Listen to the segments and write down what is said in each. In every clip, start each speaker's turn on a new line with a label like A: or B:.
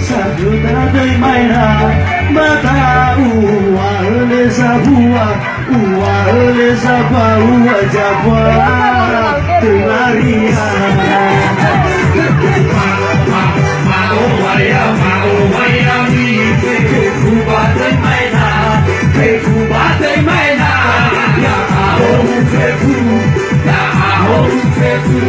A: Saudara dari mainan mata uwa lesa buah uwa lesa buah jabah tenarian mau waya mi kuba dari mainan kuba dari mainan ya ahong fefu ya ahong fefu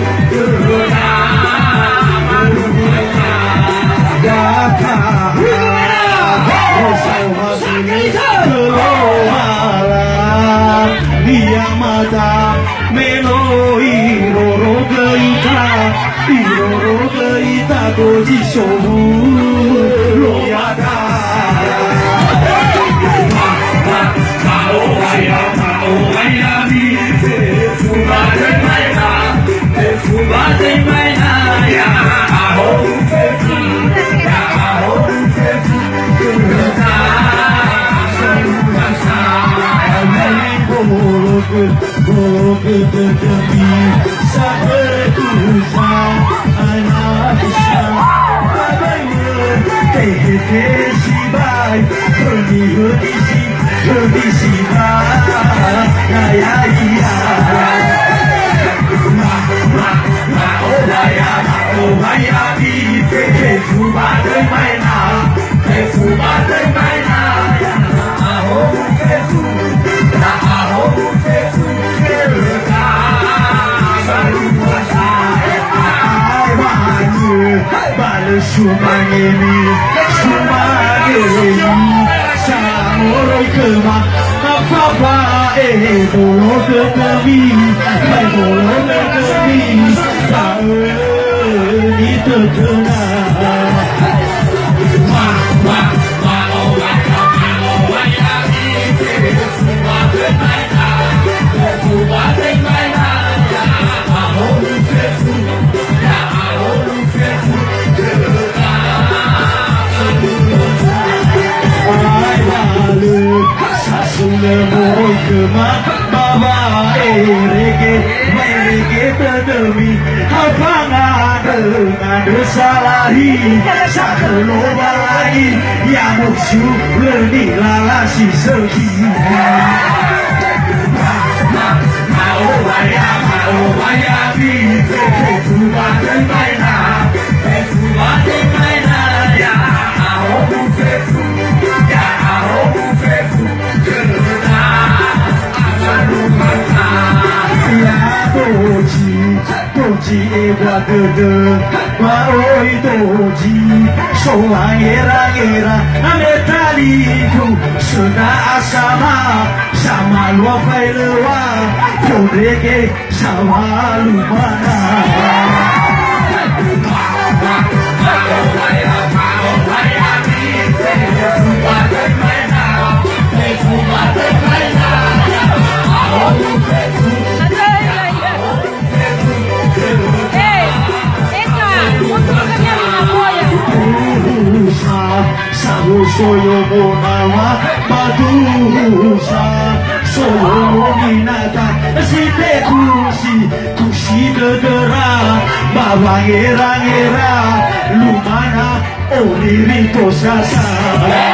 A: Melo iroro geita doji shobu loyada mau waya mi fuba de maina ya ahong fefu ya ahong fefu Sumangeni samoroi kema apa bolo kemi bolo kemi ni terkenal Lemoi kemak bawa reggae terdemi hafangan dengan salahi sakelo balai yang musuh lebih lalasi segi mau waya di kuba dan maina kuba dan maina ya ahong fefu ya ahong fefu doji ewa gede maoi doji soang era ametaliku sudah asama sama luar lewa kodege sama lumana Soyo bonawa madusa soyo minata site kusi dedera bawa era lumana oriri tosasa